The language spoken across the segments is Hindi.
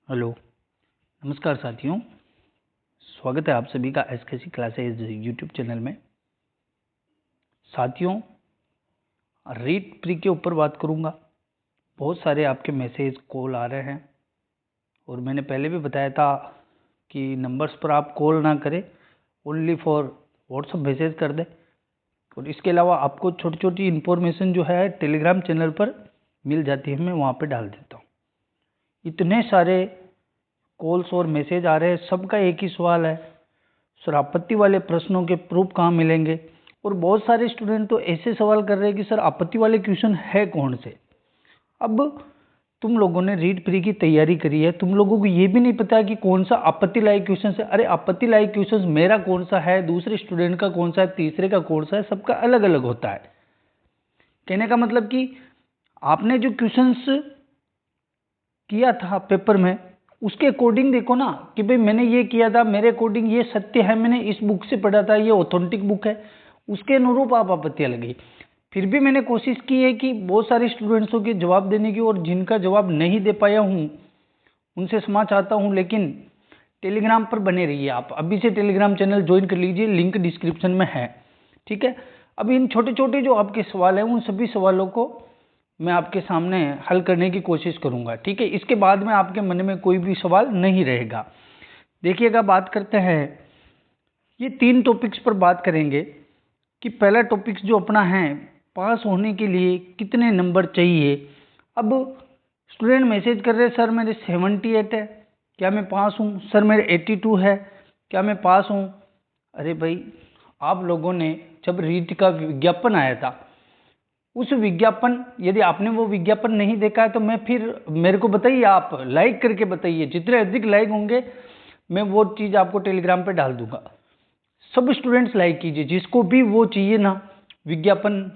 हेलो, नमस्कार साथियों। स्वागत है आप सभी का एसकेसी क्लासेज यूट्यूब चैनल में। साथियों, रीट प्री के ऊपर बात करूंगा। बहुत सारे आपके मैसेज कॉल आ रहे हैं और मैंने पहले भी बताया था कि नंबर्स पर आप कॉल ना करें, ओनली फॉर व्हाट्सएप मैसेज कर दें। और इसके अलावा आपको छोटी छोटी इन्फॉर्मेशन जो है टेलीग्राम चैनल पर मिल जाती है, मैं वहाँ पर डाल देता हूँ। इतने सारे कॉल्स और मैसेज आ रहे हैं, सबका एक ही सवाल है, सर आपत्ति वाले प्रश्नों के प्रूफ कहाँ मिलेंगे। और बहुत सारे स्टूडेंट तो ऐसे सवाल कर रहे हैं कि सर आपत्ति वाले क्वेश्चन है कौन से। अब तुम लोगों ने रीट प्री की तैयारी करी है, तुम लोगों को ये भी नहीं पता कि कौन सा आपत्ति लायक क्वेश्चन है। अरे आपत्ति लायक क्वेश्चन मेरा कौन सा है, दूसरे स्टूडेंट का कौन सा है, तीसरे का कौन सा है, सबका अलग अलग होता है। कहने का मतलब कि आपने जो क्वेश्चंस किया था पेपर में, उसके अकॉर्डिंग देखो ना कि भाई मैंने ये किया था, मेरे अकॉर्डिंग ये सत्य है, मैंने इस बुक से पढ़ा था, ये ऑथेंटिक बुक है, उसके अनुरूप आप आपत्तियां लगी। फिर भी मैंने कोशिश की है कि बहुत सारे स्टूडेंट्सों के जवाब देने की, और जिनका जवाब नहीं दे पाया हूँ उनसे क्षमा चाहता हूँ। लेकिन टेलीग्राम पर बने रहिए, आप अभी से टेलीग्राम चैनल ज्वाइन कर लीजिए, लिंक डिस्क्रिप्शन में है, ठीक है। अब इन छोटे छोटे जो आपके सवाल हैं, उन सभी सवालों को मैं आपके सामने हल करने की कोशिश करूंगा, ठीक है। इसके बाद में आपके मन में कोई भी सवाल नहीं रहेगा। देखिएगा, बात करते हैं, ये 3 टॉपिक्स पर बात करेंगे कि पहला टॉपिक्स जो अपना है, पास होने के लिए कितने नंबर चाहिए। अब स्टूडेंट मैसेज कर रहे हैं, सर मेरे 78 है, क्या मैं पास हूँ? सर मेरे 82 है, क्या मैं पास हूँ? अरे भाई, आप लोगों ने जब रीट का विज्ञापन आया था, उस विज्ञापन, यदि आपने वो विज्ञापन नहीं देखा है तो मैं फिर मेरे को बताइए, आप लाइक करके बताइए, जितने अधिक लाइक होंगे मैं वो चीज़ आपको टेलीग्राम पे डाल दूंगा। सब स्टूडेंट्स लाइक कीजिए, जिसको भी वो चाहिए ना विज्ञापन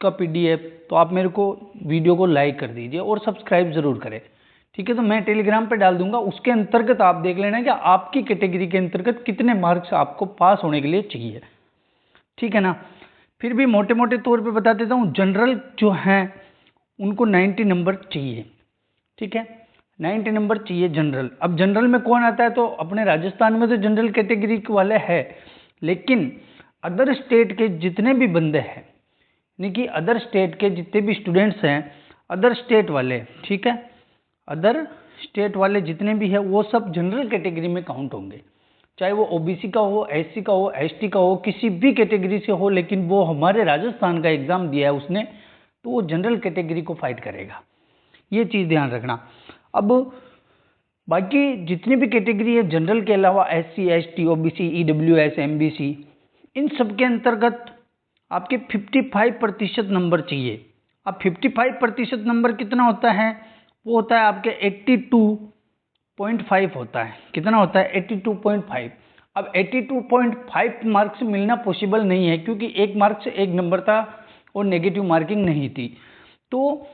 का पीडीएफ, तो आप मेरे को वीडियो को लाइक कर दीजिए और सब्सक्राइब जरूर करें, ठीक है। तो मैं टेलीग्राम पे डाल दूंगा, उसके अंतर्गत आप देख लेना कि आपकी कैटेगरी के अंतर्गत कितने मार्क्स आपको पास होने के लिए चाहिए, ठीक है ना। फिर भी मोटे मोटे तौर पे बता देता हूँ, जनरल जो हैं उनको 90 नंबर चाहिए, ठीक है, 90 नंबर चाहिए जनरल। अब जनरल में कौन आता है, तो अपने राजस्थान में तो जनरल कैटेगरी वाले हैं, लेकिन अदर स्टेट के जितने भी बंदे हैं, यानी कि अदर स्टेट के जितने भी स्टूडेंट्स हैं, अदर स्टेट वाले, ठीक है, अदर स्टेट वाले जितने भी हैं वो सब जनरल कैटेगरी में काउंट होंगे, चाहे वो ओबीसी का हो, एससी का हो, एसटी का हो, किसी भी कैटेगरी से हो, लेकिन वो हमारे राजस्थान का एग्जाम दिया है उसने, तो वो जनरल कैटेगरी को फाइट करेगा, ये चीज़ ध्यान रखना। अब बाकी जितनी भी कैटेगरी है जनरल के अलावा, SC, ST, OBC, EWS, MBC, इन सब के अंतर्गत आपके 55% नंबर चाहिए। अब 55% नंबर कितना होता है, वो होता है आपके 82.5 होता है। कितना होता है? 82.5। अब 82.5 मार्क्स मिलना पॉसिबल नहीं है, क्योंकि एक मार्क से एक नंबर था और नेगेटिव मार्किंग नहीं थी। तो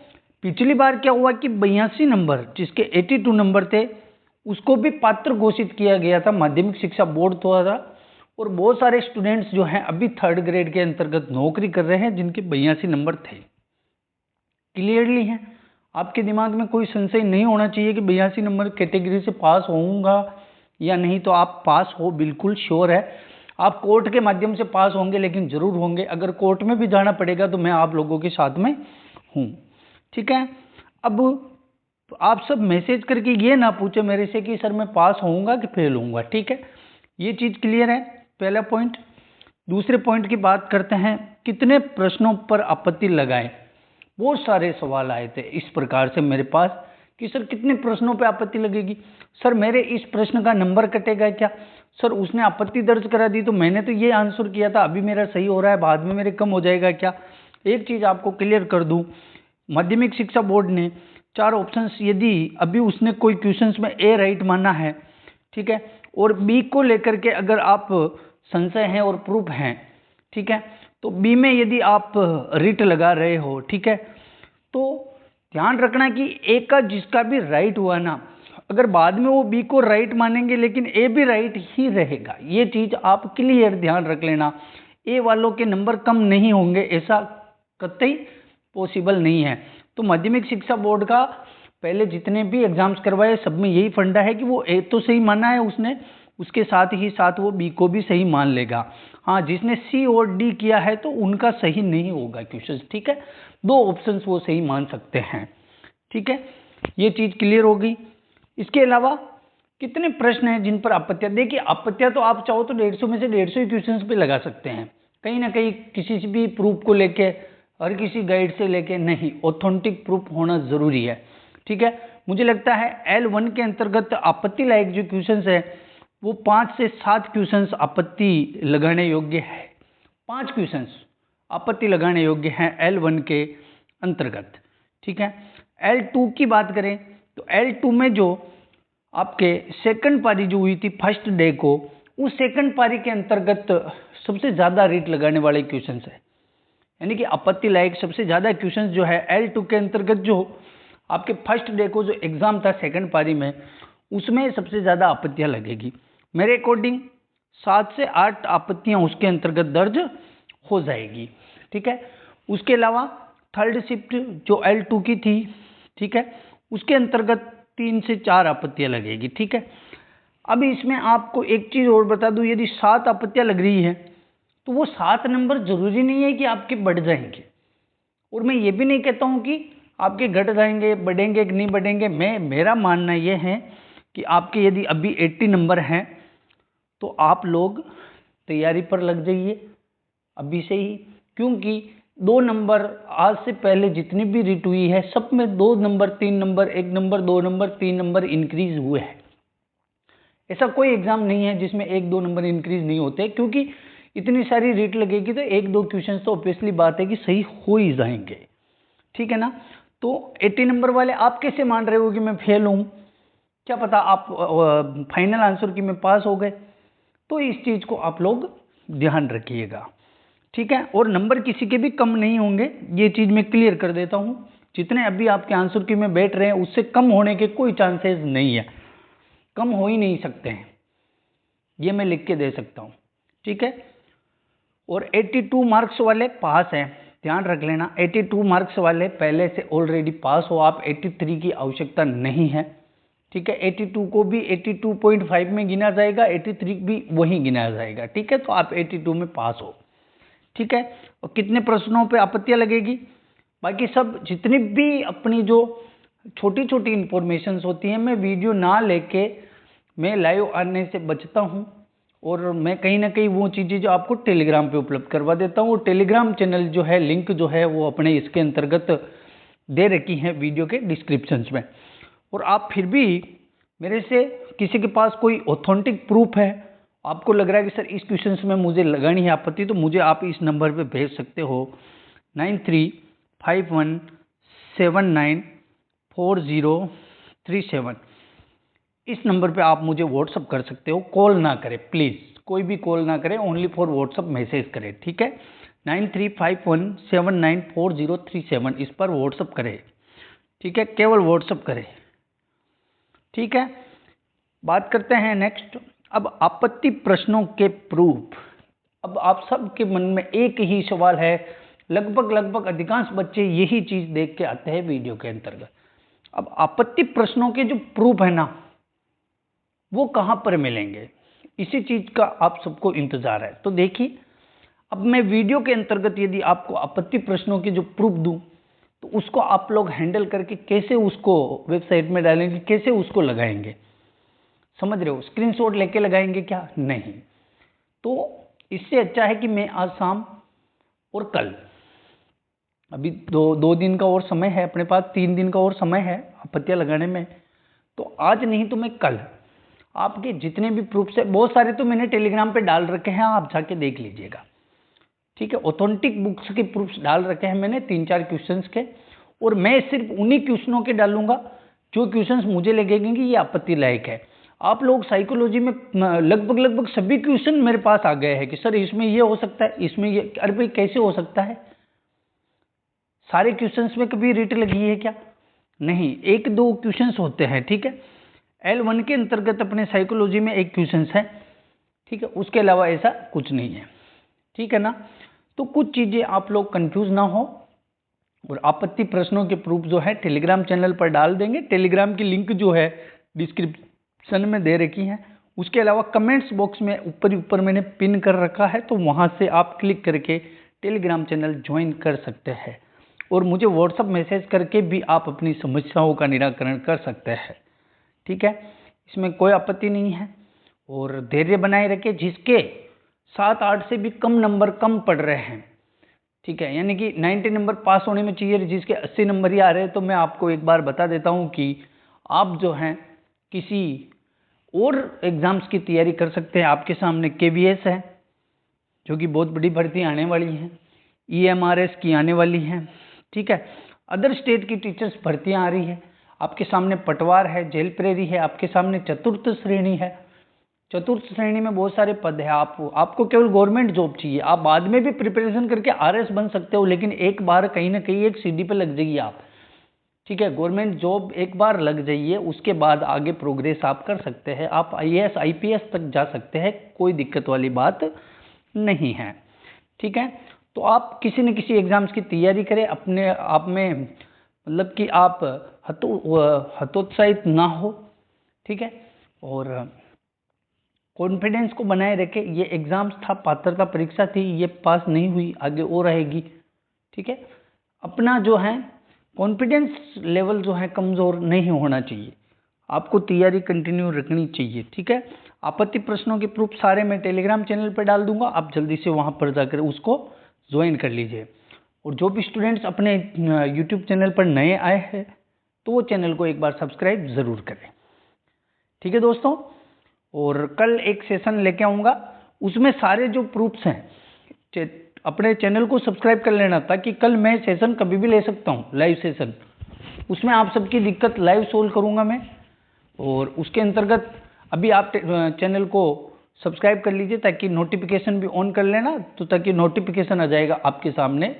पिछली बार क्या हुआ कि 82 नंबर, जिसके 82 नंबर थे, उसको भी पात्र घोषित किया गया था, माध्यमिक शिक्षा बोर्ड द्वारा। और बहुत सारे स्टूडेंट्स जो हैं अभी 3rd ग्रेड के अंतर्गत नौकरी कर रहे हैं, जिनके 82 नंबर थे। क्लियरली है, आपके दिमाग में कोई संशय नहीं होना चाहिए कि 82 नंबर कैटेगरी से पास होऊंगा या नहीं। तो आप पास हो, बिल्कुल श्योर है। आप कोर्ट के माध्यम से पास होंगे, लेकिन जरूर होंगे। अगर कोर्ट में भी जाना पड़ेगा तो मैं आप लोगों के साथ में हूँ, ठीक है। अब आप सब मैसेज करके ये ना पूछे मेरे से कि सर मैं पास होऊंगा कि फेल होऊंगा, ठीक है। ये चीज़ क्लियर है, पहला पॉइंट। दूसरे पॉइंट की बात करते हैं, कितने प्रश्नों पर आपत्ति लगाएं। बहुत सारे सवाल आए थे इस प्रकार से मेरे पास कि सर कितने प्रश्नों पे आपत्ति लगेगी, सर मेरे इस प्रश्न का नंबर कटेगा क्या, सर उसने आपत्ति दर्ज करा दी तो मैंने तो ये आंसर किया था, अभी मेरा सही हो रहा है, बाद में मेरे कम हो जाएगा क्या। एक चीज़ आपको क्लियर कर दूं, माध्यमिक शिक्षा बोर्ड ने 4 ऑप्शंस, यदि अभी उसने कोई क्वेश्चंस में ए राइट माना है, ठीक है, और बी को लेकर के अगर आप संशय है और प्रूफ है, ठीक है, तो बी में यदि आप रिट लगा रहे हो, ठीक है, तो ध्यान रखना कि ए का जिसका भी राइट हुआ ना, अगर बाद में वो बी को राइट मानेंगे लेकिन ए भी राइट ही रहेगा। ये चीज आप क्लियर ध्यान रख लेना, ए वालों के नंबर कम नहीं होंगे, ऐसा कतई पॉसिबल नहीं है। तो माध्यमिक शिक्षा बोर्ड का पहले जितने भी एग्जाम्स करवाए सब में यही फंडा है कि वो ए तो सही माना है उसने, उसके साथ ही साथ वो बी को भी सही मान लेगा। हाँ, जिसने सी और डी किया है तो उनका सही नहीं होगा क्वेश्चन, ठीक है। 2 ऑप्शंस वो सही मान सकते हैं, ठीक है। ये चीज क्लियर हो गई। इसके अलावा कितने प्रश्न हैं जिन पर आपत्तियां, देखिए आपत्तियां तो आप चाहो तो 150 में से 150 ही क्वेश्चन पे लगा सकते हैं, कहीं ना कहीं किसी से भी प्रूफ को लेके और किसी गाइड से लेके नहीं, ऑथेंटिक प्रूफ होना जरूरी है, ठीक है। मुझे लगता है L1 के अंतर्गत आपत्ति लायक जो क्वेश्चन है वो 5 से 7 क्वेश्चन आपत्ति लगाने योग्य है, 5 क्वेश्चन आपत्ति लगाने योग्य हैं L1 के अंतर्गत, ठीक है। L2 की बात करें तो L2 में जो आपके सेकंड पारी जो हुई थी फर्स्ट डे को, उस सेकंड पारी के अंतर्गत सबसे ज्यादा रेट लगाने वाले क्वेश्चन है, यानी कि आपत्ति लायक सबसे ज्यादा क्वेश्चन जो है L2 के अंतर्गत जो आपके फर्स्ट डे को जो एग्जाम था सेकंड पारी में, उसमें सबसे ज्यादा आपत्तियां लगेगी। मेरे अकॉर्डिंग 7 से 8 आपत्तियां उसके अंतर्गत दर्ज हो जाएगी, ठीक है। उसके अलावा थर्ड शिफ्ट जो L2 की थी, ठीक है, उसके अंतर्गत 3 से 4 आपत्तियां लगेगी, ठीक है। अब इसमें आपको एक चीज और बता दूं, यदि 7 आपत्तियां लग रही है तो वो 7 नंबर जरूरी नहीं है कि आपके बढ़ जाएंगे, और मैं ये भी नहीं कहता हूं कि आपके घट जाएंगे, बढ़ेंगे कि नहीं बढ़ेंगे। मेरा मानना यह है कि आपके यदि अभी 80 नंबर हैं तो आप लोग तैयारी पर लग जाइए अभी से ही, क्योंकि 2 नंबर आज से पहले जितनी भी रिट हुई है सब में 2 number 3 number 1 number 2 number 3 number increase हुए हैं। ऐसा कोई एग्जाम नहीं है जिसमें 1-2 नंबर इंक्रीज नहीं होते, क्योंकि इतनी सारी रिट लगेगी तो 1-2 क्वेश्चन तो ऑब्वियसली बात है कि सही हो ही जाएंगे, ठीक है ना। तो 80 नंबर वाले आप कैसे मान रहे हो कि मैं फेल हूं, क्या पता आप फाइनल आंसर की में पास हो गए। तो इस चीज को आप लोग ध्यान रखिएगा, ठीक है। और नंबर किसी के भी कम नहीं होंगे, ये चीज मैं क्लियर कर देता हूं। जितने अभी आपके आंसर की में बैठ रहे हैं उससे कम होने के कोई चांसेस नहीं है, कम हो ही नहीं सकते हैं, ये मैं लिख के दे सकता हूं, ठीक है। और 82 मार्क्स वाले पास हैं, ध्यान रख लेना। 82 मार्क्स वाले पहले से ऑलरेडी पास हो आप, 83 की आवश्यकता नहीं है, ठीक है। 82 को भी 82.5 में गिना जाएगा, 83 भी वही गिना जाएगा, ठीक है। तो आप 82 में पास हो, ठीक है। और कितने प्रश्नों पे आपत्तियां लगेगी, बाकी सब जितनी भी अपनी जो छोटी छोटी इंफॉर्मेशन होती हैं मैं वीडियो ना लेके मैं लाइव आने से बचता हूं, और मैं कहीं ना कहीं वो चीज़ें जो आपको टेलीग्राम पे उपलब्ध करवा देता हूँ। और टेलीग्राम चैनल जो है लिंक जो है वो अपने इसके अंतर्गत दे रखी है वीडियो के डिस्क्रिप्शंस में। और आप फिर भी मेरे से किसी के पास कोई ऑथेंटिक प्रूफ है, आपको लग रहा है कि सर इस क्वेश्चन में मुझे लगानी है आपत्ति, तो मुझे आप इस नंबर पे भेज सकते हो 9351794037। इस नंबर पे आप मुझे व्हाट्सअप कर सकते हो, कॉल ना करें प्लीज़, कोई भी कॉल ना करें, ओनली फॉर व्हाट्सअप मैसेज करें, ठीक है। 9351794037 इस पर व्हाट्सअप करें, ठीक है, केवल व्हाट्सअप करें, ठीक है। बात करते हैं नेक्स्ट, अब आपत्ति प्रश्नों के प्रूफ। अब आप सबके मन में एक ही सवाल है, लगभग अधिकांश बच्चे यही चीज देख के आते हैं वीडियो के अंतर्गत। अब आपत्ति प्रश्नों के जो प्रूफ है ना वो कहां पर मिलेंगे, इसी चीज का आप सबको इंतजार है। तो देखिए, अब मैं वीडियो के अंतर्गत यदि आपको आपत्ति प्रश्नों के जो प्रूफ दूं तो उसको आप लोग हैंडल करके कैसे उसको वेबसाइट में डालेंगे, कैसे उसको लगाएंगे, समझ रहे हो। स्क्रीनशॉट लेके लगाएंगे क्या, नहीं। तो इससे अच्छा है कि मैं आज शाम और कल, अभी दो दिन का और समय है अपने पास, 3 दिन का और समय है आपत्तियां लगाने में, तो आज नहीं तो मैं कल आपके जितने भी प्रूफ्स है, बहुत सारे तो मैंने टेलीग्राम पे डाल रखे हैं, आप जाके देख लीजिएगा, ठीक है। ऑथेंटिक बुक्स के प्रूफ्स डाल रखे हैं मैंने 3-4 क्वेश्चंस के, और मैं सिर्फ उन्हीं क्वेश्चनों के डालूंगा जो क्वेश्चंस मुझे लगेंगे कि ये आपत्ति लायक है। आप लोग साइकोलॉजी में लगभग सभी क्वेश्चन मेरे पास आ गए हैं कि सर इसमें ये हो सकता है, इसमें ये, अरे भाई कैसे हो सकता है, सारे क्वेश्चंस में कभी रिट लगी है क्या, नहीं, 1-2 क्वेश्चंस होते हैं, ठीक है। L1 के अंतर्गत अपने साइकोलॉजी में 1 क्वेश्चन है, ठीक है, उसके अलावा ऐसा कुछ नहीं है, ठीक है ना। तो कुछ चीजें आप लोग कंफ्यूज ना हो, और आपत्ति प्रश्नों के प्रूफ जो है टेलीग्राम चैनल पर डाल देंगे। टेलीग्राम की लिंक जो है डिस्क्रिप्शन में दे रखी है। उसके अलावा कमेंट्स बॉक्स में ऊपर मैंने पिन कर रखा है, तो वहाँ से आप क्लिक करके टेलीग्राम चैनल ज्वाइन कर सकते हैं और मुझे व्हाट्सअप मैसेज करके भी आप अपनी समस्याओं का निराकरण कर सकते हैं। ठीक है, इसमें कोई आपत्ति नहीं है। और धैर्य बनाए रखें। जिसके 7-8 से भी कम नंबर कम पड़ रहे हैं, ठीक है, यानी कि 90 नंबर पास होने में चाहिए, जिसके 80 नंबर ही आ रहे हैं, तो मैं आपको एक बार बता देता हूं कि आप जो हैं किसी और एग्जाम्स की तैयारी कर सकते हैं। आपके सामने KVS है, जो कि बहुत बड़ी भर्ती आने वाली है। EMRS की आने वाली है। ठीक है, अदर स्टेट की टीचर्स भर्तियां आ रही है। आपके सामने पटवार है, जेल प्रेरी है, आपके सामने चतुर्थ श्रेणी है। चतुर्थ श्रेणी में बहुत सारे पद है। आपको केवल गवर्नमेंट जॉब चाहिए। आप बाद में भी प्रिपरेशन करके RS बन सकते हो, लेकिन एक बार कहीं ना कहीं एक सीढ़ी पे लग जाइए आप। ठीक है, गवर्नमेंट जॉब एक बार लग जाइए, उसके बाद आगे प्रोग्रेस आप कर सकते हैं। आप IAS IPS तक जा सकते हैं, कोई दिक्कत वाली बात नहीं है। ठीक है, तो आप किसी न किसी एग्जाम्स की तैयारी करें। अपने आप में मतलब कि आप हतोत्साहित ना हो। ठीक है, और कॉन्फिडेंस को बनाए रखें। ये एग्जाम्स था, पात्रता परीक्षा थी, ये पास नहीं हुई, आगे और रहेगी। ठीक है, अपना जो है कॉन्फिडेंस लेवल जो है कमज़ोर नहीं होना चाहिए। आपको तैयारी कंटिन्यू रखनी चाहिए। ठीक है, आपत्ति प्रश्नों के प्रूफ सारे मैं टेलीग्राम चैनल पर डाल दूंगा, आप जल्दी से वहाँ पर जाकर उसको ज्वाइन कर लीजिए। और जो भी स्टूडेंट्स अपने यूट्यूब चैनल पर नए आए हैं, तो वो चैनल को एक बार सब्सक्राइब ज़रूर करें। ठीक है दोस्तों, और कल एक सेशन लेके आऊँगा, उसमें सारे जो प्रूफ्स हैं अपने चैनल को सब्सक्राइब कर लेना, ताकि कल मैं सेशन कभी भी ले सकता हूँ, लाइव सेशन। उसमें आप सबकी दिक्कत लाइव सोल्व करूँगा मैं। और उसके अंतर्गत अभी आप चैनल को सब्सक्राइब कर लीजिए, ताकि नोटिफिकेशन भी ऑन कर लेना, तो ताकि नोटिफिकेशन आ जाएगा आपके सामने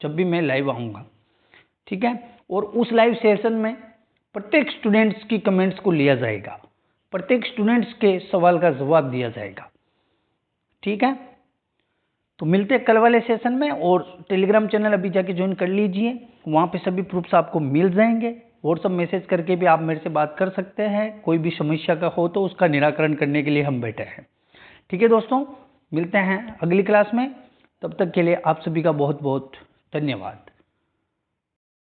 जब भी मैं लाइव आऊँगा। ठीक है, और उस लाइव सेशन में प्रत्येक स्टूडेंट्स की कमेंट्स को लिया जाएगा, प्रत्येक स्टूडेंट्स के सवाल का जवाब दिया जाएगा। ठीक है, तो मिलते हैं कल वाले सेशन में। और टेलीग्राम चैनल अभी जाके ज्वाइन कर लीजिए, वहाँ पे सभी प्रूफ्स आपको मिल जाएंगे। व्हाट्सअप मैसेज करके भी आप मेरे से बात कर सकते हैं। कोई भी समस्या का हो तो उसका निराकरण करने के लिए हम बैठे हैं। ठीक है दोस्तों, मिलते हैं अगली क्लास में। तब तक के लिए आप सभी का बहुत बहुत धन्यवाद।